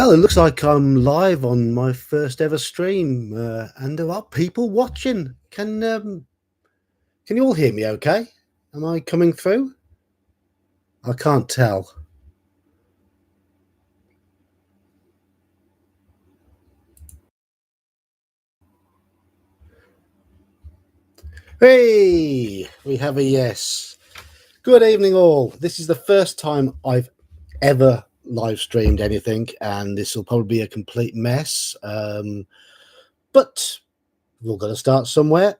Well, it looks like I'm live on my first ever stream, and there are people watching. Can you all hear me? Okay, am I coming through? I can't tell. Hey, we have a yes. Good evening, all. This is the first time I've ever live streamed anything, and this will probably be a complete mess. But we're going to start somewhere.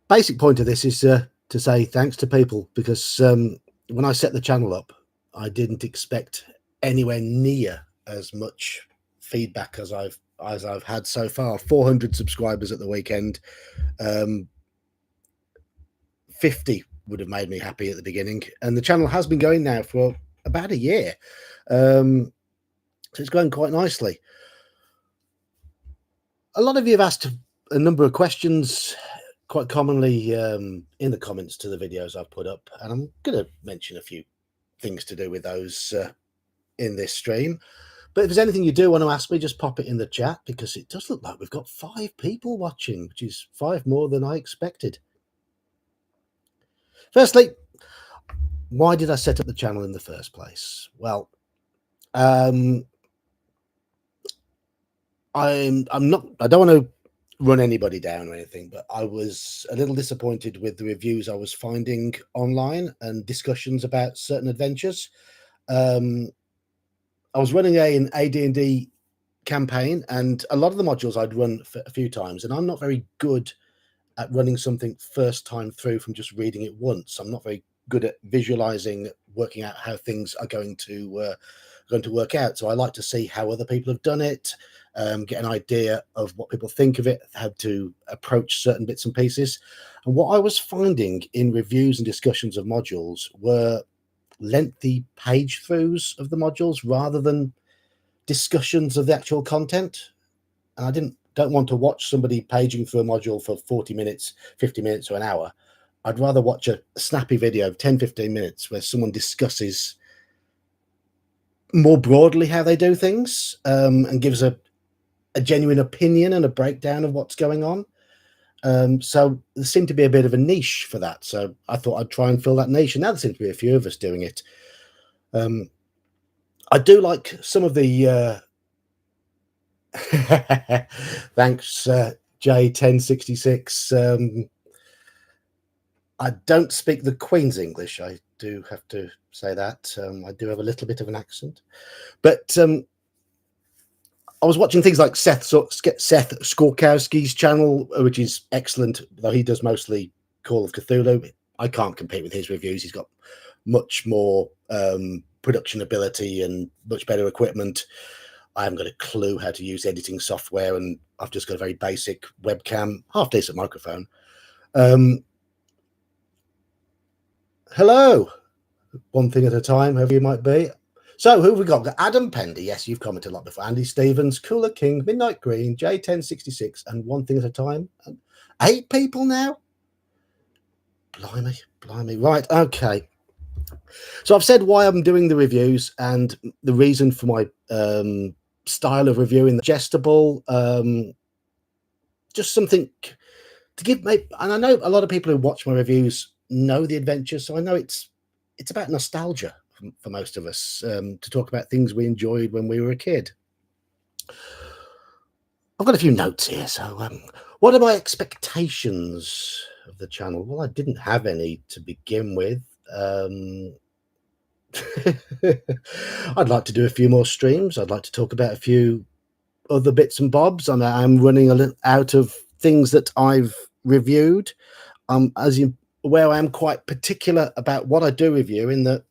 Basic point of this is to say thanks to people, because when I set the channel up, I didn't expect anywhere near as much feedback as I've had so far. 400 subscribers at the weekend. 50 would have made me happy at the beginning, and the channel has been going now for about a year, so it's going quite nicely. A lot of you have asked a number of questions quite commonly in the comments to the videos I've put up, and I'm going to mention a few things to do with those in this stream. But if there's anything you do want to ask me, just pop it in the chat, because it does look like we've got 5 people watching, which is 5 more than I expected. Firstly, why did I set up the channel in the first place? Well, I don't want to run anybody down or anything, but I was a little disappointed with the reviews I was finding online and discussions about certain adventures. I was running an AD&D campaign, and a lot of the modules I'd run for a few times, and I'm not very good at running something first time through from just reading it once. I'm not very good at visualizing, working out how things are going to work out. So I like to see how other people have done it, get an idea of what people think of it, how to approach certain bits and pieces. And what I was finding in reviews and discussions of modules were lengthy page throughs of the modules rather than discussions of the actual content. And I don't want to watch somebody paging through a module for 40 minutes, 50 minutes, or an hour. I'd rather watch a snappy video of 10-15 minutes where someone discusses more broadly how they do things, and gives a genuine opinion and a breakdown of what's going on. So there seemed to be a bit of a niche for that. So I thought I'd try and fill that niche, and now there seems to be a few of us doing it. I do like some of the thanks, J1066. I don't speak the Queen's English. I do have to say that. I do have a little bit of an accent, but I was watching things like Seth Skorkowski's channel, which is excellent, though he does mostly Call of Cthulhu. I can't compete with his reviews. He's got much more production ability and much better equipment. I haven't got a clue how to use editing software, and I've just got a very basic webcam, half decent microphone. Hello, one thing at a time, whoever you might be. So who have we got? We've got Adam Pendy. Yes, you've commented a lot before. Andy Stevens, Cooler King, Midnight Green, J1066, and One Thing at a Time. 8 people now? Blimey. Right, okay. So I've said why I'm doing the reviews and the reason for my style of reviewing, digestible, just something to give me. And I know a lot of people who watch my reviews know the adventures, so I know it's about nostalgia for most of us, to talk about things we enjoyed when we were a kid. I've got a few notes here. So what are my expectations of the channel? Well, I didn't have any to begin with. I'd like to do a few more streams. I'd like to talk about a few other bits and bobs. I'm running a little out of things that I've reviewed. As you aware, I am quite particular about what I do review, in that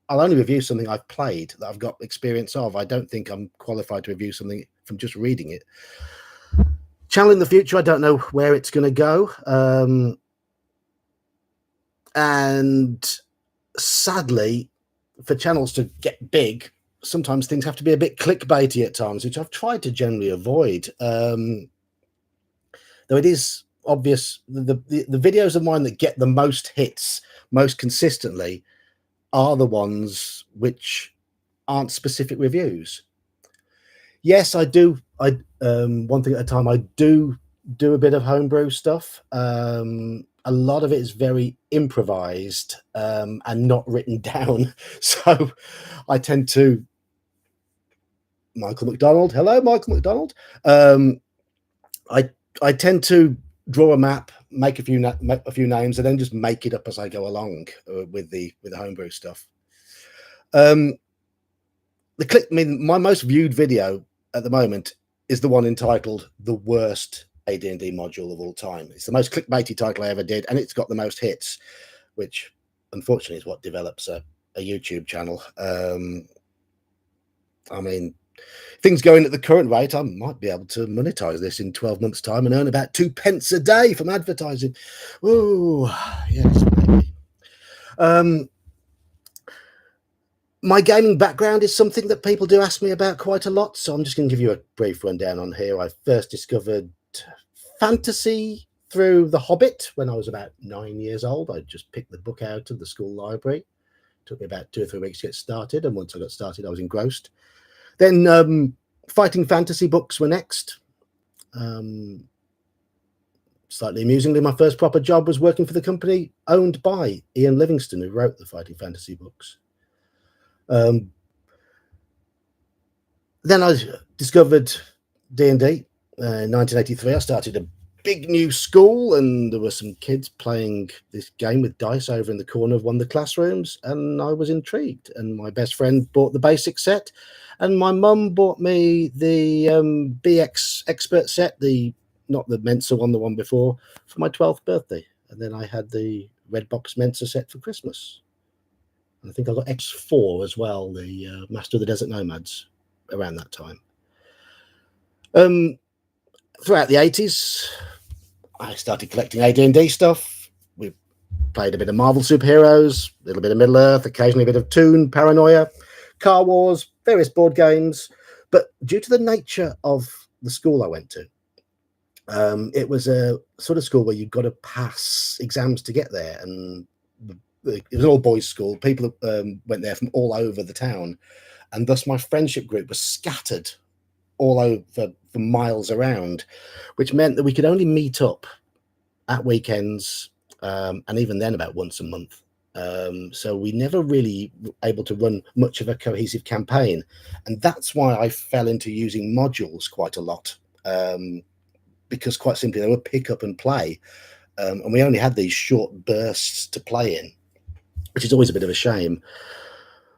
I'll only review something I've played, that I've got experience of. I don't think I'm qualified to review something from just reading it. Channel in the future, I don't know where it's going to go. And sadly, for channels to get big, sometimes things have to be a bit clickbaity at times, which I've tried to generally avoid. Though it is obvious, the videos of mine that get the most hits most consistently are the ones which aren't specific reviews. Yes, I do. One thing at a time. I do a bit of homebrew stuff. A lot of it is very improvised and not written down. So I tend to Michael McDonald. Hello, Michael McDonald. I I tend to draw a map, make a few names, and then just make it up as I go along with the homebrew stuff. My most viewed video at the moment is the one entitled "The Worst AD&D Module of All Time." It's the most clickbaity title I ever did, and it's got the most hits, which unfortunately is what develops a YouTube channel. I mean, things going at the current rate, I might be able to monetize this in 12 months' time and earn about 2 pence a day from advertising. Oh, yes, maybe. My gaming background is something that people do ask me about quite a lot, so I'm just going to give you a brief rundown on here. I first discovered fantasy through The Hobbit when I was about 9 years old. I just picked the book out of the school library. It took me about 2 or 3 weeks to get started, and once I got started, I was engrossed. Then fighting fantasy books were next. Slightly amusingly, my first proper job was working for the company owned by Ian Livingstone, who wrote the fighting fantasy books. Then I discovered D&D. In 1983, I started a big new school, and there were some kids playing this game with dice over in the corner of one of the classrooms, and I was intrigued. And my best friend bought the basic set, and my mum bought me the BX Expert set, not the Mensa one, the one before, for my 12th birthday. And then I had the Red Box Mensa set for Christmas. I think I got X4 as well, the Master of the Desert Nomads, around that time. Throughout the 80s, I started collecting AD&D stuff. We played a bit of Marvel superheroes, a little bit of Middle-earth, occasionally a bit of Toon, Paranoia, Car Wars, various board games. But due to the nature of the school I went to, it was a sort of school where you've got to pass exams to get there, and it was an all-boys school. People went there from all over the town, and thus my friendship group was scattered all over for miles around, which meant that we could only meet up at weekends, and even then about once a month. So we never really were able to run much of a cohesive campaign, and that's why I fell into using modules quite a lot, because quite simply they would pick up and play, and we only had these short bursts to play in, which is always a bit of a shame.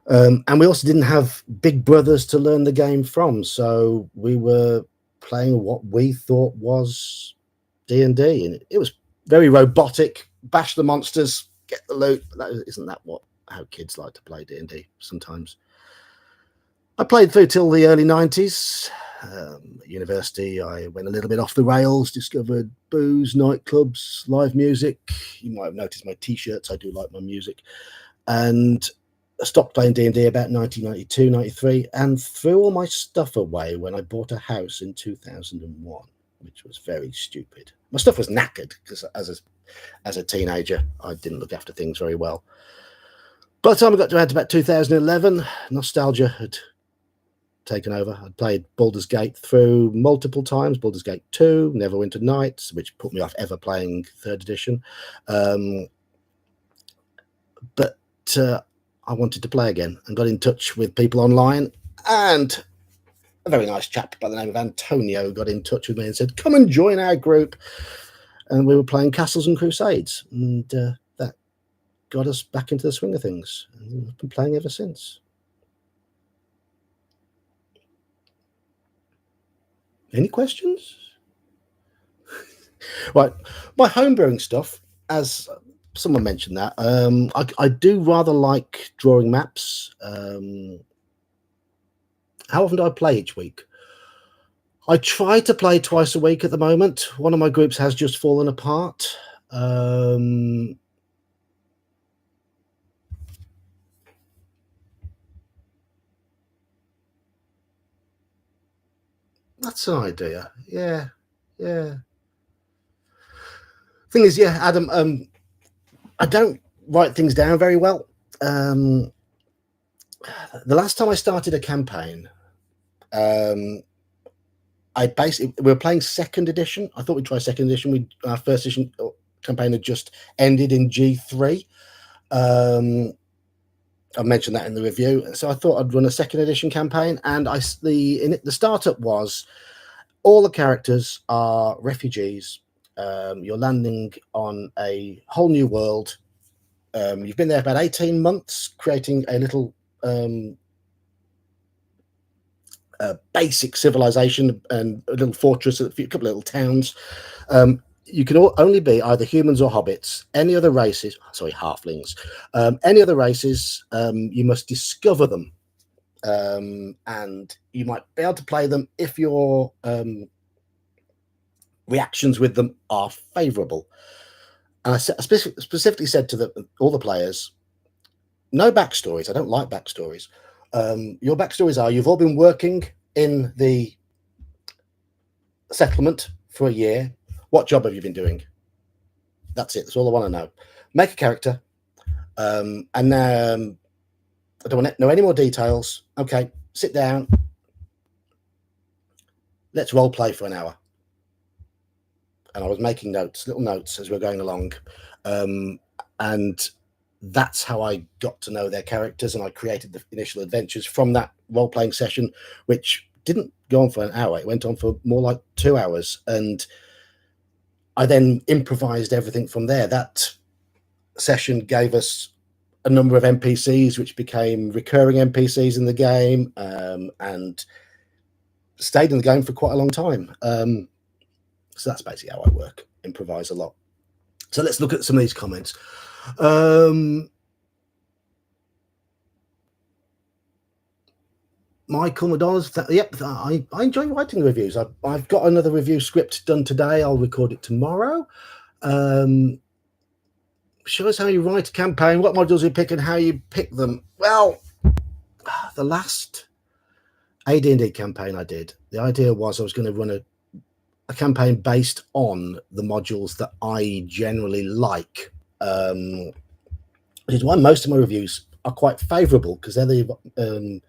And we also didn't have big brothers to learn the game from, so we were playing what we thought was D&D, and it was very robotic. Bash the monsters, get the loot. Isn't that how kids like to play D&D sometimes? I played through till the early 90s. At university, I went a little bit off the rails, discovered booze, nightclubs, live music. You might have noticed my t-shirts. I do like my music. And I stopped playing D&D about 1992, 93, and threw all my stuff away when I bought a house in 2001, which was very stupid. My stuff was knackered because as a teenager, I didn't look after things very well. By the time I got to about 2011, nostalgia had taken over. I'd played Baldur's Gate through multiple times, Baldur's Gate 2, Neverwinter Nights, which put me off ever playing 3rd edition. But I wanted to play again and got in touch with people online, and a very nice chap by the name of Antonio got in touch with me and said, come and join our group. And we were playing Castles and Crusades, and that got us back into the swing of things. And we've been playing ever since. Any questions? Right, my homebrewing stuff, as someone mentioned that, I do rather like drawing maps. How often do I play each week? I try to play twice a week at the moment. One of my groups has just fallen apart. That's an idea. Yeah. Thing is, yeah, Adam, I don't write things down very well. the last time I started a campaign, I basically we were playing second edition. I thought we'd try second edition. Our first edition campaign had just ended in G3. I mentioned that in the review, so I thought I'd run a second edition campaign. And the startup was all the characters are refugees. You're landing on a whole new world. You've been there about 18 months, creating a little basic civilization and a little fortress, a couple of little towns. You can only be either humans or hobbits. Any other races, sorry, halflings. Any other races, you must discover them, and you might be able to play them if your reactions with them are favourable. And I specifically said to all the players, no backstories. I don't like backstories. Your backstories are you've all been working in the settlement for a year. What job have you been doing? That's it. That's all I want to know. Make a character. And I don't want to know any more details. Okay, sit down. Let's role play for an hour. And I was making notes, little notes as we we're going along. And that's how I got to know their characters, and I created the initial adventures from that role-playing session, which didn't go on for an hour. It went on for more like 2 hours, and I then improvised everything from there. That session gave us a number of NPCs, which became recurring NPCs in the game, and stayed in the game for quite a long time. So that's basically how I work, improvise a lot. So let's look at some of these comments. Michael McDonald's, yep, I enjoy writing the reviews. I've got another review script done today. I'll record it tomorrow. Show us how you write a campaign, what modules you pick and how you pick them. Well, the last AD&D campaign I did, the idea was I was going to run a campaign based on the modules that I generally like, which is why most of my reviews are quite favourable, because they're the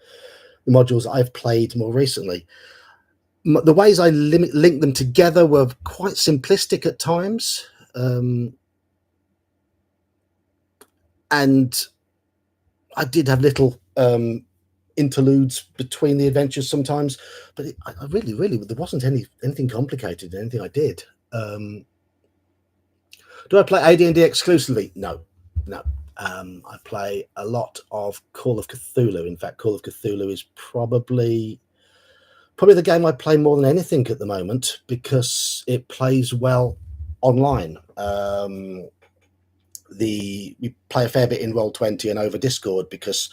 modules I've played more recently. The ways I link them together were quite simplistic at times, and I did have little interludes between the adventures sometimes, but I really there wasn't anything complicated in anything I did. Do I play AD&D exclusively? No. I play a lot of Call of Cthulhu. In fact, Call of Cthulhu is probably the game I play more than anything at the moment, because it plays well online. We play a fair bit in Roll20 and over Discord, because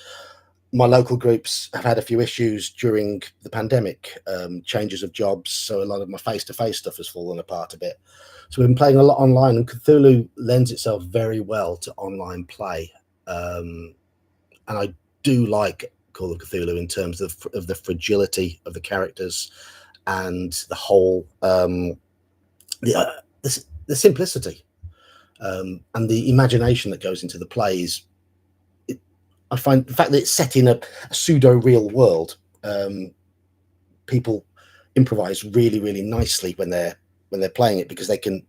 my local groups have had a few issues during the pandemic, changes of jobs, so a lot of my face-to-face stuff has fallen apart a bit. So we've been playing a lot online, and Cthulhu lends itself very well to online play. And I do like Call of Cthulhu in terms of the fragility of the characters and the whole the simplicity and the imagination that goes into the plays. I find the fact that it's set in a pseudo real world, people improvise really nicely when they're playing it, because they can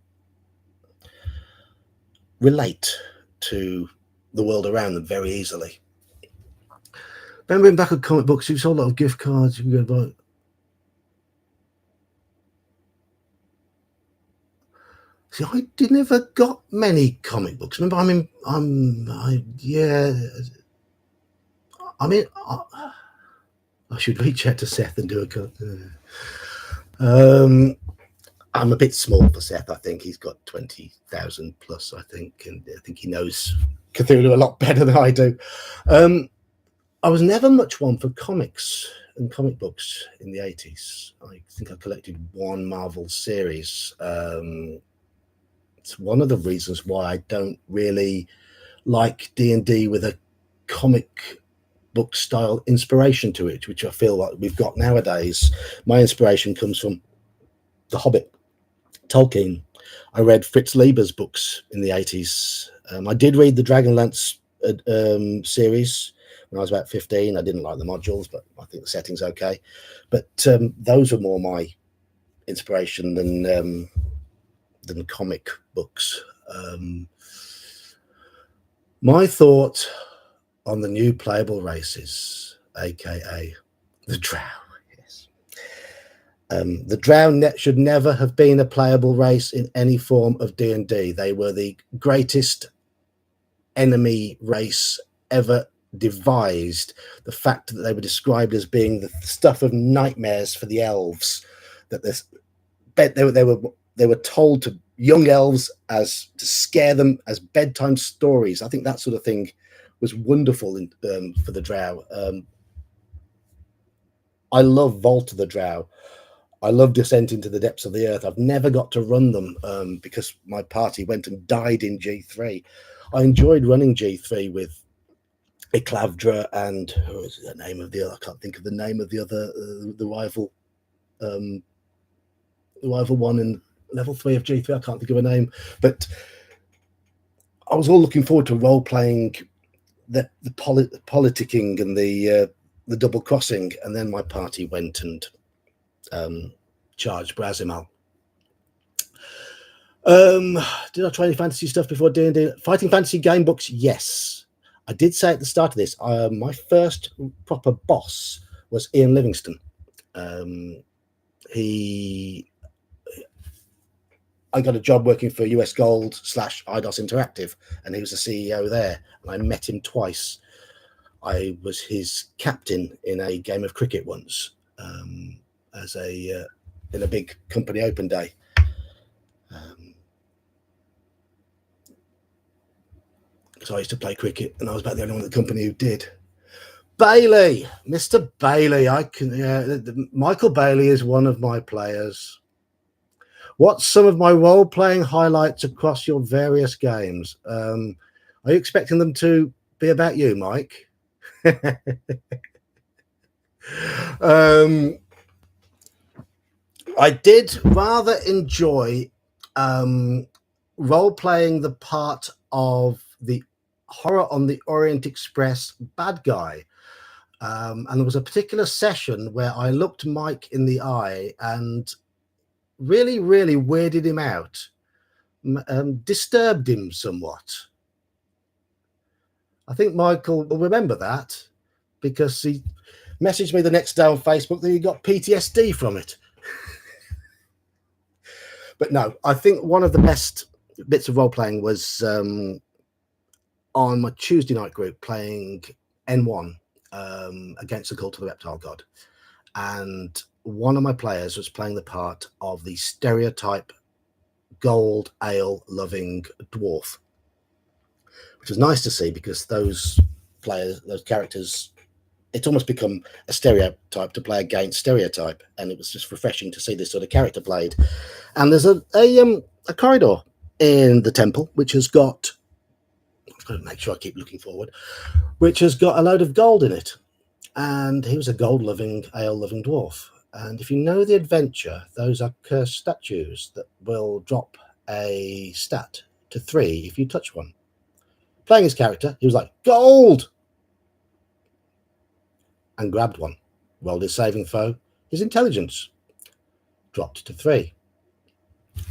relate to the world around them very easily. Remembering back at comic books, you saw a lot of gift cards you can go buy. See, I never got many comic books. Remember, I should reach out to Seth and do a. I'm a bit small for Seth. I think he's got 20,000 plus. I think, and I think he knows Cthulhu a lot better than I do. I was never much one for comics and comic books in the 80s. I think I collected one Marvel series. It's one of the reasons why I don't really like D&D with a comic book style inspiration to it, which I feel like we've got nowadays. My inspiration comes from The Hobbit, Tolkien. I read Fritz Leiber's books in the 80s. I did read the Dragonlance series, when I was about 15. I didn't like the modules, but I think the setting's okay. But those were more my inspiration than comic books. My thought on the new playable races, aka the Drow. Yes, the Drow should never have been a playable race in any form of D&D. They were the greatest enemy race ever devised. The fact that they were described as being the stuff of nightmares for the elves, that they were told to young elves as to scare them as bedtime stories. I think that sort of thing was wonderful for the Drow. I love Vault of the Drow. I love Descent into the Depths of the Earth. I've never got to run them because my party went and died in G3. I enjoyed running G3 with Iclavdra and who is the name of the other? I can't think of the name of the other the rival one in level 3 of G3. I can't think of a name, but I was all looking forward to role playing the politicking and the double crossing, and then my party went and charged Brazimal. Did I try any fantasy stuff before D&D? Fighting fantasy game books, yes. I did say at the start of this, my first proper boss was Ian Livingston. I got a job working for US Gold / IDOS Interactive, and he was the CEO there, and I met him twice. I was his captain in a game of cricket once, as in a big company open day. So I used to play cricket, and I was about the only one in the company who did. Bailey, Mr. Bailey, Michael Bailey is one of my players. What's some of my role-playing highlights across your various games? Are you expecting them to be about you, Mike? I did rather enjoy role-playing the part of the Horror on the Orient Express bad guy. And there was a particular session where I looked Mike in the eye and really, really weirded him out, disturbed him somewhat. I think Michael will remember that because he messaged me the next day on Facebook that he got PTSD from it. But no, I think one of the best bits of role-playing was on my Tuesday night group playing N1 against the Cult of the Reptile God. And one of my players was playing the part of the stereotype gold ale loving dwarf, which was nice to see because those characters, it's almost become a stereotype to play against stereotype, and it was just refreshing to see this sort of character played. And there's a corridor in the temple which has got, I've got to make sure I keep looking forward, which has got a load of gold in it. And he was a gold-loving, ale-loving dwarf. And if you know the adventure, those are cursed statues that will drop a stat to 3 if you touch one. Playing his character, he was like, gold! And grabbed one. Rolled his saving throw. His intelligence dropped to 3.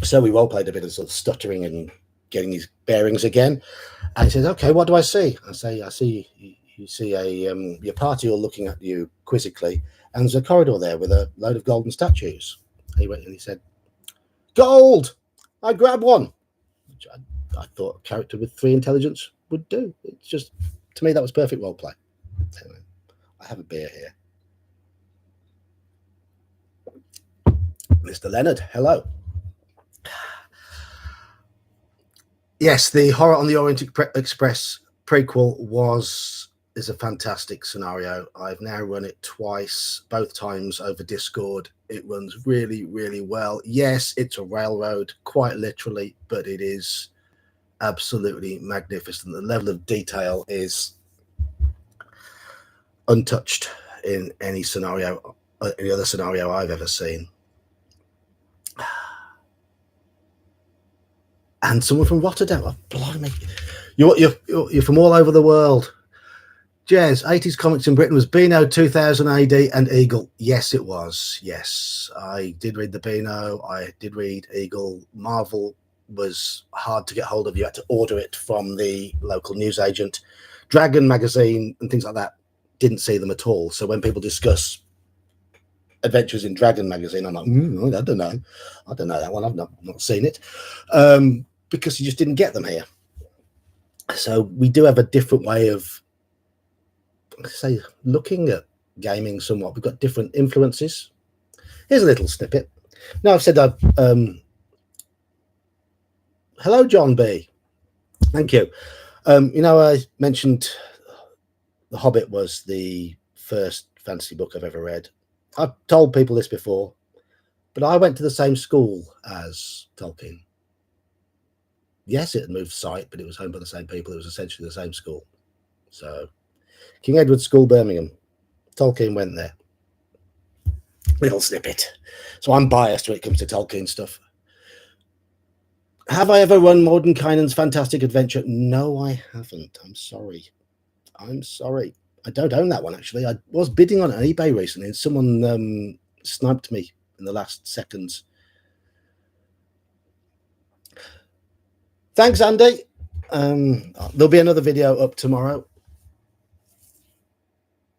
So we role-played a bit of sort of stuttering and getting his bearings again. And he says, okay, what do I see? I see you see your party all looking at you quizzically, and there's a corridor there with a load of golden statues. And he went and he said, gold! I grabbed one, which I thought a character with 3 intelligence would do. It's just, to me, that was perfect role play. Anyway, I have a beer here. Mr. Leonard, hello. Yes, the Horror on the Orient Express prequel is a fantastic scenario. I've now run it twice, both times over Discord. It runs really, really well. Yes, it's a railroad, quite literally, but it is absolutely magnificent. The level of detail is untouched in any other scenario I've ever seen. And someone from Rotterdam. Oh, blimey. You're from all over the world. Jez, 80s comics in Britain was Beano 2000 AD and Eagle. Yes, it was. Yes, I did read the Beano. I did read Eagle. Marvel was hard to get hold of. You had to order it from the local newsagent. Dragon magazine and things like that, didn't see them at all. So when people discuss adventures in Dragon magazine, I'm like, I don't know. I don't know that one. I've not seen it. Because you just didn't get them here. So we do have a different way of, say, looking at gaming somewhat. We've got different influences. Here's a little snippet. Now I've said hello, John B. Thank you. I mentioned The Hobbit was the first fantasy book I've ever read. I've told people this before, but I went to the same school as Tolkien. Yes, it had moved site, but it was owned by the same people. It was essentially the same school. So King Edward's School, Birmingham. Tolkien went there. Little snippet. So I'm biased when it comes to Tolkien stuff. Have I ever run Mordenkainen's Fantastic Adventure? No, I haven't. I'm sorry. I don't own that one, actually. I was bidding on it on eBay recently, and someone sniped me in the last seconds. Thanks, Andy. There'll be another video up tomorrow.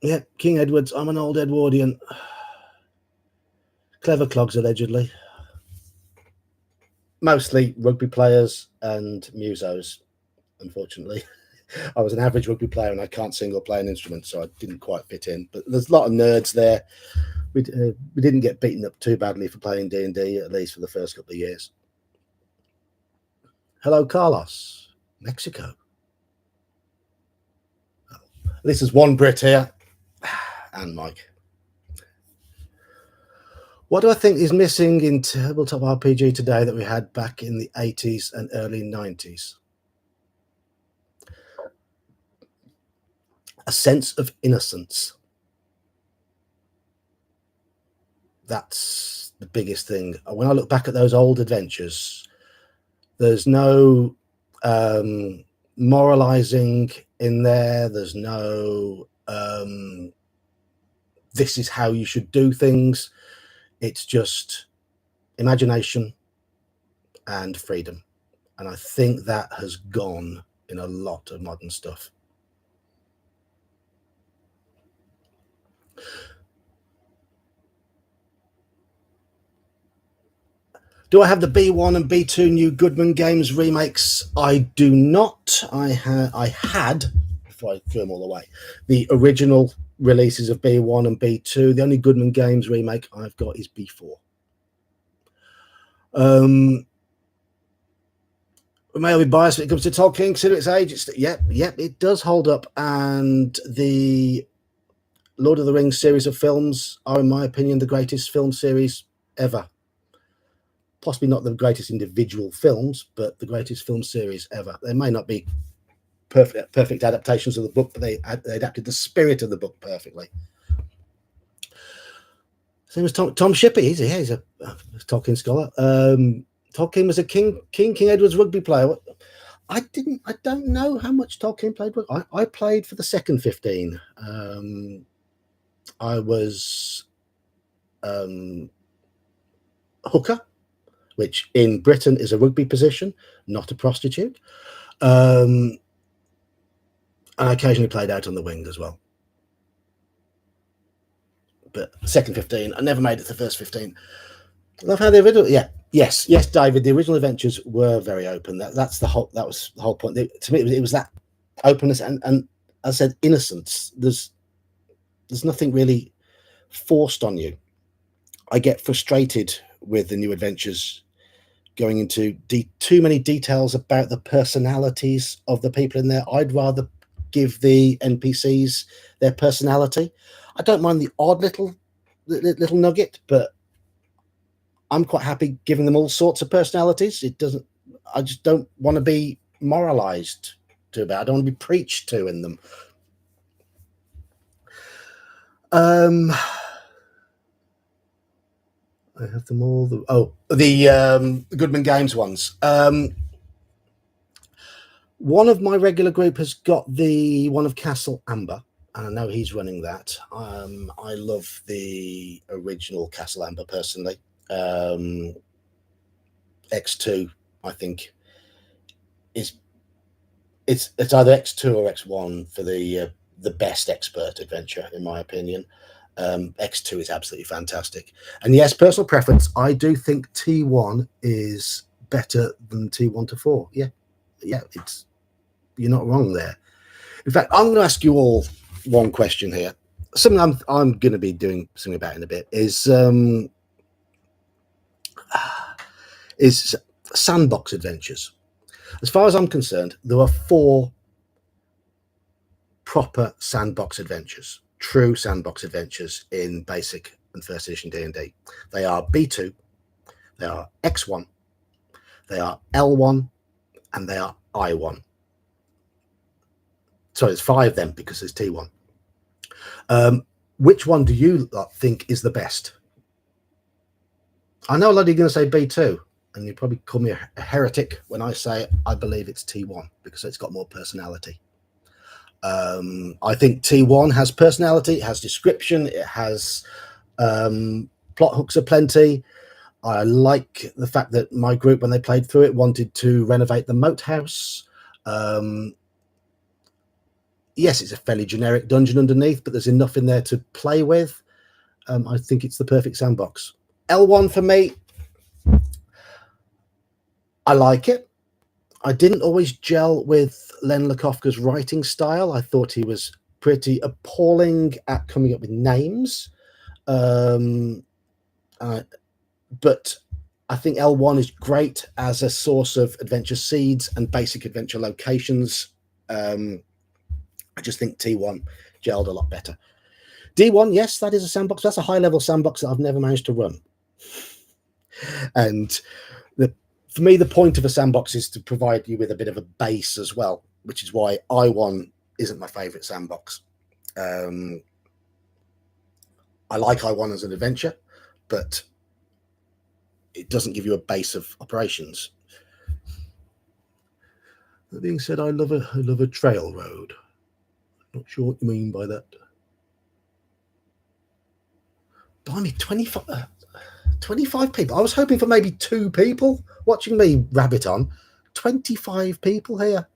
Yeah, King Edward's. I'm an old Edwardian. Clever clogs, allegedly. Mostly rugby players and musos, unfortunately. I was an average rugby player and I can't sing or play an instrument, so I didn't quite fit in. But there's a lot of nerds there. We didn't get beaten up too badly for playing D&D, at least for the first couple of years. Hello, Carlos. Mexico. Oh, this is one Brit here. And Mike. What do I think is missing in tabletop RPG today that we had back in the 80s and early 90s? A sense of innocence. That's the biggest thing. When I look back at those old adventures, there's no moralizing in there. There's no this is how you should do things. It's just imagination and freedom. And I think that has gone in a lot of modern stuff. Do I have the B1 and B2 New Goodman Games remakes? I do not. I had, before I threw them all away, the original releases of B1 and B2. The only Goodman Games remake I've got is B4. May I be biased when it comes to Tolkien, consider its age. Yep, it does hold up. And the Lord of the Rings series of films are, in my opinion, the greatest film series ever. Possibly not the greatest individual films, but the greatest film series ever. They may not be perfect adaptations of the book, but they adapted the spirit of the book perfectly. Same as Tom Shippey. He's a Tolkien scholar. Tolkien was a King Edward's rugby player. I don't know how much Tolkien played. I played for the second 15. I was hooker, which in Britain is a rugby position, not a prostitute. And I occasionally played out on the wing as well. But second 15, I never made it to the first 15. I love how the original, yes, David. The original adventures were very open. That was the whole point. To me, it was that openness and as I said, innocence. There's nothing really forced on you. I get frustrated with the new adventures going into too many details about the personalities of the people in there. I'd rather give the NPCs their personality. I don't mind the odd little nugget, but I'm quite happy giving them all sorts of personalities. I just don't want to be moralized to about. I don't want to be preached to in them. I have them all. The Goodman Games ones. One of my regular group has got the one of Castle Amber. and I know he's running that. I love the original Castle Amber personally. X2, I think, is it's either X2 or X1 for the best expert adventure, in my opinion. X2 is absolutely fantastic, and yes, personal preference. I do think T1 is better than T1 to 4. Yeah, it's you're not wrong there. In fact, I'm going to ask you all one question here. Something I'm going to be doing something about in a bit is sandbox adventures. As far as I'm concerned, there are 4 proper sandbox adventures, true sandbox adventures in basic and first edition D&D. They are B2, they are X1, they are L1, and they are I1. So it's 5 then because there's T1. Which one do you think is the best? I know a lot of you are going to say B2, and you probably call me a heretic when I say I believe it's T1 because it's got more personality. I think T1 has personality, it has description, it has plot hooks aplenty. I like the fact that my group, when they played through it, wanted to renovate the moat house. Yes, it's a fairly generic dungeon underneath, but there's enough in there to play with. I think it's the perfect sandbox. L1 for me, I like it. I didn't always gel with Len Lakofka's writing style. I thought he was pretty appalling at coming up with names. But I think L1 is great as a source of adventure seeds and basic adventure locations. I just think T1 gelled a lot better. D1, yes, that is a sandbox. That's a high-level sandbox that I've never managed to run. And for me, the point of a sandbox is to provide you with a bit of a base as well, which is why I1 isn't my favorite sandbox. I like I1 as an adventure, but it doesn't give you a base of operations. That being said, I love a trail road. Not sure what you mean by that. Blimey, 25 people. I was hoping for maybe 2 people watching me rabbit on. 25 people here.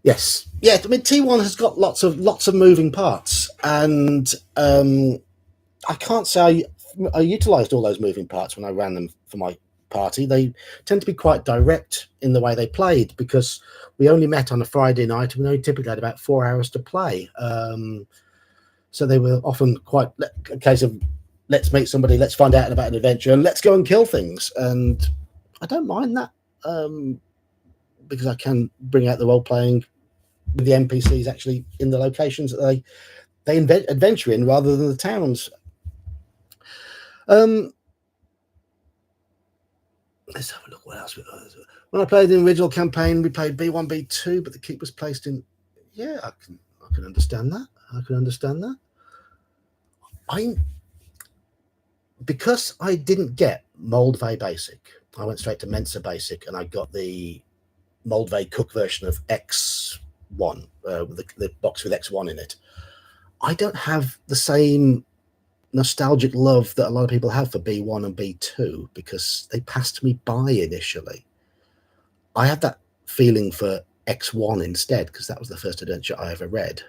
Yes. Yeah, I mean, T1 has got lots of moving parts, and I can't say I utilised all those moving parts when I ran them for my party. They tend to be quite direct in the way they played because we only met on a Friday night and we only typically had about 4 hours to play. So they were often quite a case of let's meet somebody, let's find out about an adventure, and let's go and kill things. And I don't mind that because I can bring out the role playing with the NPCs actually in the locations that they adventure in rather than the towns. Let's have a look what else. When I played the original campaign, we played B1, B2, but the keep was placed in. Yeah, I can understand that. I can understand that. Because I didn't get Moldvay Basic, I went straight to Mensa Basic, and I got the Moldvay Cook version of X1, the box with X1 in it. I don't have the same nostalgic love that a lot of people have for B1 and B2 because they passed me by initially. I had that feeling for X1 instead because that was the first adventure I ever read.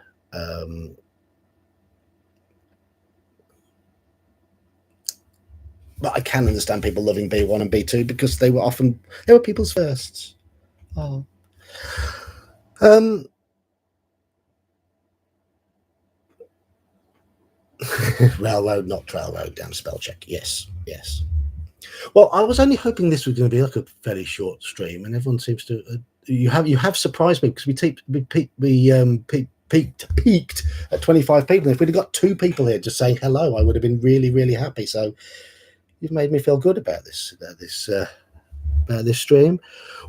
But I can understand people loving B1 and B2 because they were people's firsts. Oh. Railroad, not trail road, down spell check. Yes. Well, I was only hoping this was going to be like a fairly short stream, and everyone seems to. You have surprised me because we peaked at 25 people. And if we'd have got 2 people here just saying hello, I would have been really, really happy. So you've made me feel good about this stream.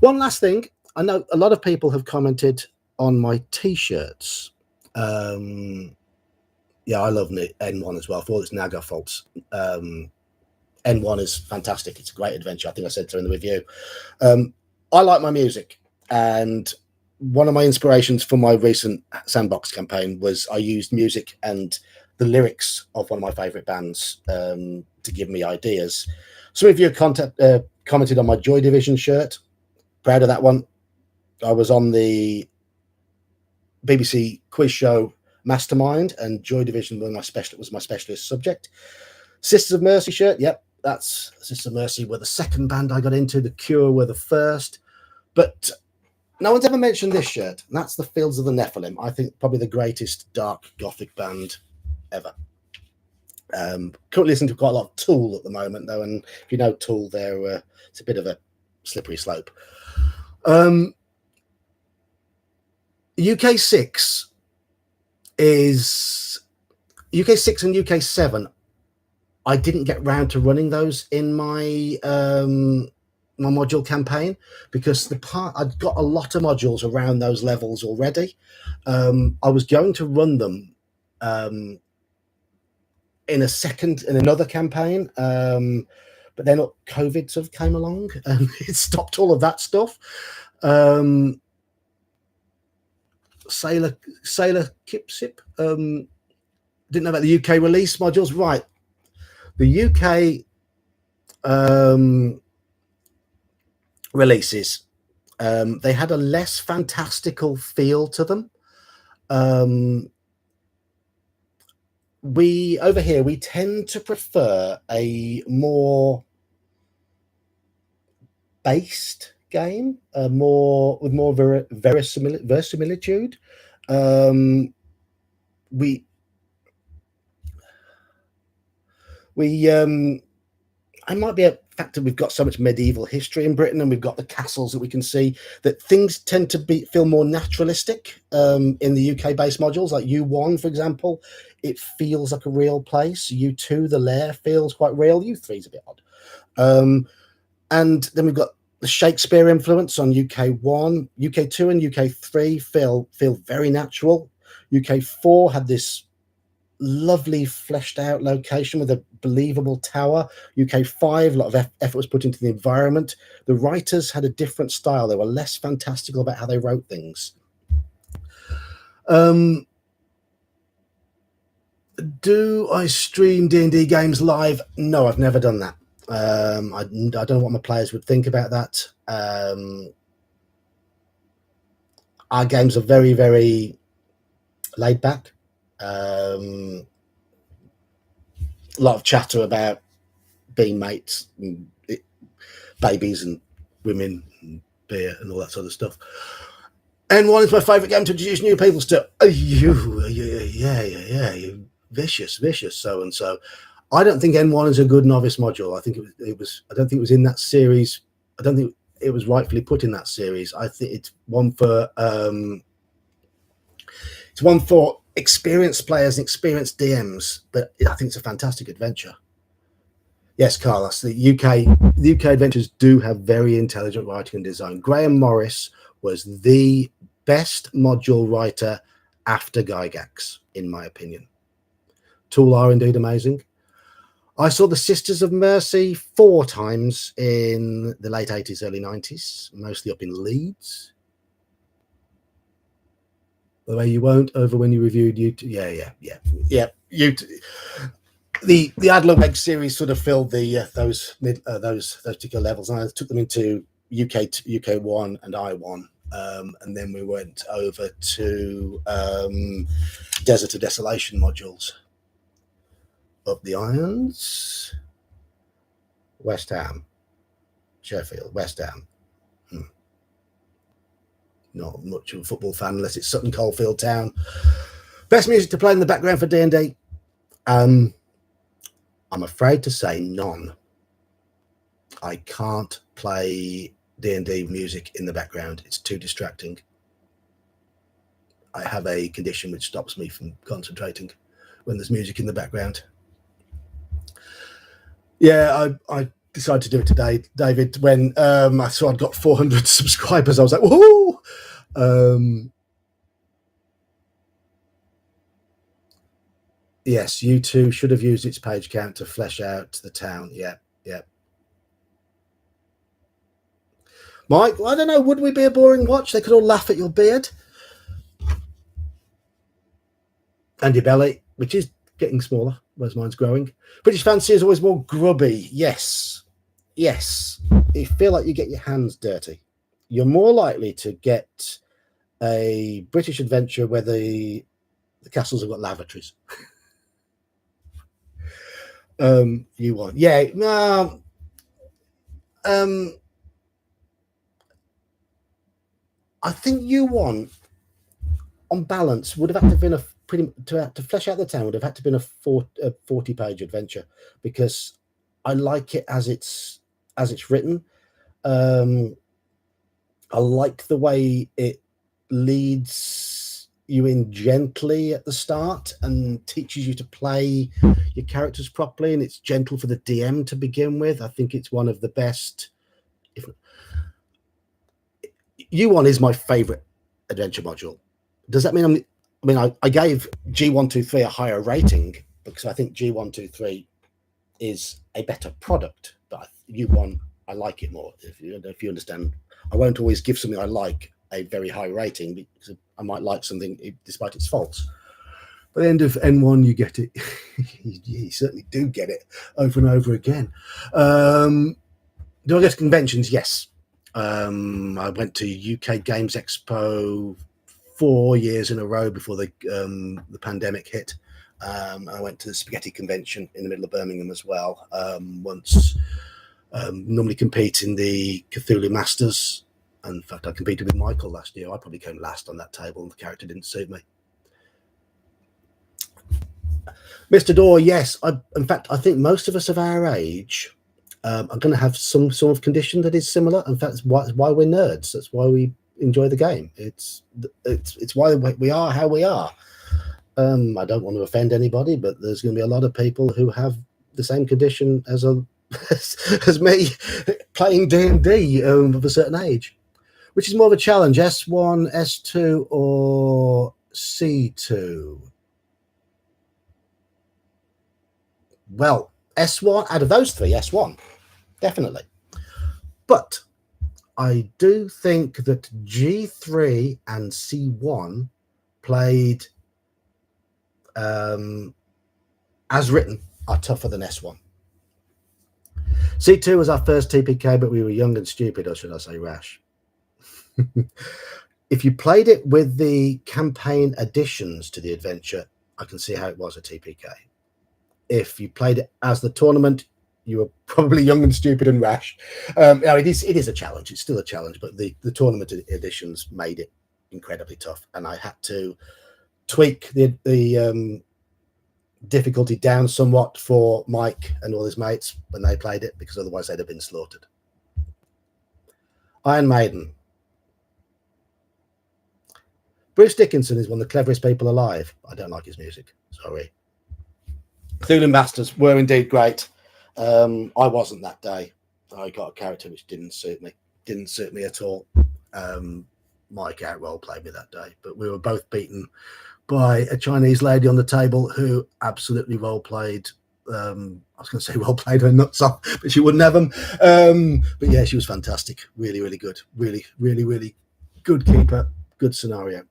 One last thing, I know a lot of people have commented on my T-shirts. Yeah, I love N1 as well for all its Naga faults. N1 is fantastic. It's a great adventure. I think I said so in the review. I like my music, and one of my inspirations for my recent sandbox campaign was I used music and the lyrics of one of my favorite bands to give me ideas. Some of you commented on my Joy Division shirt. Proud of that one. I was on the BBC quiz show Mastermind, and Joy Division was my specialist subject. Sisters of Mercy shirt. Yep, that's Sisters of Mercy were the second band I got into. The Cure were the first. But no one's ever mentioned this shirt, and that's the Fields of the Nephilim. I think probably the greatest dark gothic band ever. Currently listening to quite a lot of Tool at the moment, though, and if you know Tool, it's a bit of a slippery slope. UK 6 and UK 7. I didn't get round to running those in my my module campaign because I'd got a lot of modules around those levels already. I was going to run them in another campaign, but then COVID sort of came along and it stopped all of that stuff. Sailor Kipsip. Didn't know about the UK release modules. Right. The UK releases, they had a less fantastical feel to them. Over here, we tend to prefer a more based game, with more verisimilitude. I might be a factor. We've got so much medieval history in Britain, and we've got the castles that we can see, that things tend to feel more naturalistic in the UK-based modules. Like U1, for example, it feels like a real place. U2, the lair feels quite real. U3 is a bit odd. And then we've got the Shakespeare influence on UK1. UK2 and UK3 feel very natural. UK4 had this lovely fleshed out location with a believable tower. UK5, a lot of effort was put into the environment. The writers had a different style. They were less fantastical about how they wrote things. Do I stream D&D games live? No, I've never done that. I don't know what my players would think about that. Our games are very, very laid back. A lot of chatter about being mates and babies and women and beer and all that sort of stuff. N1 is my favourite game to introduce new people to. You vicious so and so. I don't think N1 is a good novice module. I think it was. I don't think it was in that series. I don't think it was rightfully put in that series. I think it's one for experienced players and experienced DMs, but I think it's a fantastic adventure. Yes, Carlos, the UK adventures do have very intelligent writing and design. Graham Morris was the best module writer after Gygax, in my opinion. Tool are indeed amazing. I saw the Sisters of Mercy 4 times in the late 80s, early 90s, mostly up in Leeds. The way you won't over when you reviewed YouTube. Yeah. The Adler Weg series sort of filled those particular levels, and I took them into UK 1 and I1, and then we went over to Desert of Desolation modules. Up the Irons, West Ham, Sheffield, West Ham. Not much of a football fan unless it's Sutton Coldfield Town. Best music to play in the background for D&D? I'm afraid to say none. I can't play D&D music in the background. It's too distracting. I have a condition which stops me from concentrating when there's music in the background. Yeah, I decided to do it today, David, when I saw I'd got 400 subscribers. I was like, woohoo! Yes, U2 should have used its page count to flesh out the town. Yeah. Mike, I don't know, would we be a boring watch? They could all laugh at your beard and your belly, which is getting smaller, whereas mine's growing. British fancy is always more grubby. Yes. You feel like you get your hands dirty. You're more likely to get a British adventure where the castles have got lavatories. You want, yeah, no. I think you want, on balance, would have had to have been a pretty to flesh out the town would have had to been a 40-page adventure, because I like it as it's written. I like the way it leads you in gently at the start and teaches you to play your characters properly, and it's gentle for the DM to begin with. I think it's one of the best. U1 is my favorite adventure module. Does that mean I gave G123 a higher rating because I think G123 is a better product, but U1, I like it more. If you understand, I won't always give something I like a very high rating because I might like something despite its faults. By the end of N1, you get it. You certainly do get it over and over again. Do I go to conventions? Yes. I went to UK Games Expo 4 years in a row before the pandemic hit. I went to the Spaghetti Convention in the middle of Birmingham as well. Once, normally compete in the Cthulhu Masters. And in fact, I competed with Michael last year. I probably came last on that table, and the character didn't suit me. Mr. Dorr, yes. In fact, I think most of us of our age are going to have some sort of condition that is similar. In fact, it's why we're nerds. That's why we enjoy the game. It's why we are how we are. I don't want to offend anybody, but there's going to be a lot of people who have the same condition as me playing D&D of a certain age. Which is more of a challenge, S1, S2, or C2? Well, S1, out of those three, S1, definitely. But I do think that G3 and C1 played as written are tougher than S1. C2 was our first TPK, but we were young and stupid, or should I say rash. If you played it with the campaign additions to the adventure, I can see how it was a TPK. If you played it as the tournament, you were probably young and stupid and rash. It is a challenge. It's still a challenge, but the tournament editions made it incredibly tough, and I had to tweak the difficulty down somewhat for Mike and all his mates when they played it, because otherwise they'd have been slaughtered. Iron Maiden. Bruce Dickinson is one of the cleverest people alive. I don't like his music. Sorry. Cthulhu Masters were indeed great. I wasn't that day. I got a character which didn't suit me. Didn't suit me at all. Mike out role played me that day, but we were both beaten by a Chinese lady on the table who absolutely role played. I was going to say role played her nuts off, but she wouldn't have them. But yeah, she was fantastic. Really, really good. Really, really, really good keeper. Good scenario.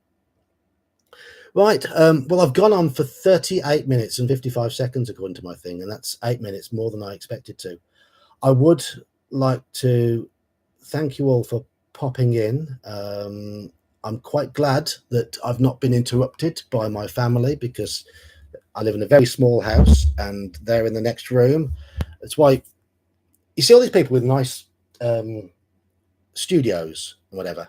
Right. Well, I've gone on for 38 minutes and 55 seconds according to my thing, and that's 8 minutes more than I expected to. I would like to thank you all for popping in. I'm quite glad that I've not been interrupted by my family, because I live in a very small house and they're in the next room. That's why you see all these people with nice studios and whatever.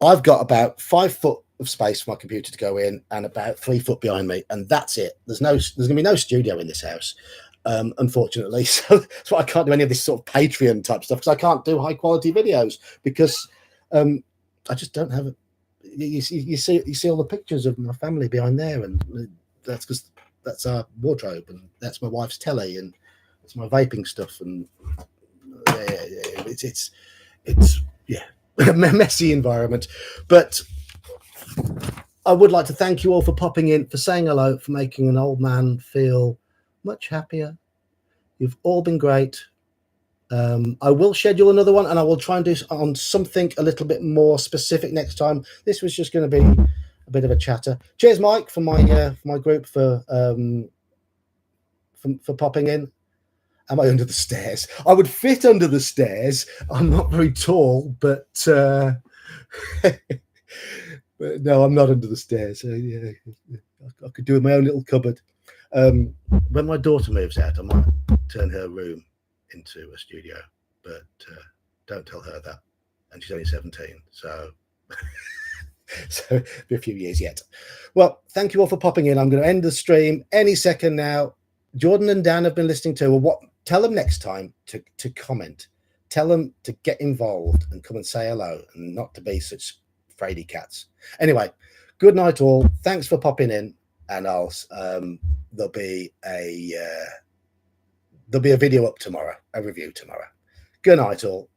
I've got about 5 foot of space for my computer to go in and about 3 foot behind me, and that's it. There's going to be no studio in this house, unfortunately. So that's why I can't do any of this sort of Patreon type stuff, because I can't do high quality videos, because I just don't have it. You see all the pictures of my family behind there, and that's because that's our wardrobe, and that's my wife's telly, and it's my vaping stuff, and it's a messy environment. But I would like to thank you all for popping in, for saying hello, for making an old man feel much happier. You've all been great. I will schedule another one, and I will try and do on something a little bit more specific next time. This was just going to be a bit of a chatter. Cheers, Mike, for my group for popping in. Am I under the stairs? I would fit under the stairs. I'm not very tall, but but no, I'm not under the stairs. Yeah, I could do with my own little cupboard. When my daughter moves out, I might turn her room into a studio, but don't tell her that. And she's only 17, so so be a few years yet. Well, thank you all for popping in. I'm going to end the stream any second now. Jordan and Dan have been listening to. Well, what? Tell them next time to comment. Tell them to get involved and come and say hello, and not to be such fraidy cats. Anyway, good night all. Thanks for popping in, and I'll there'll be a video up tomorrow, a review tomorrow. Good night all.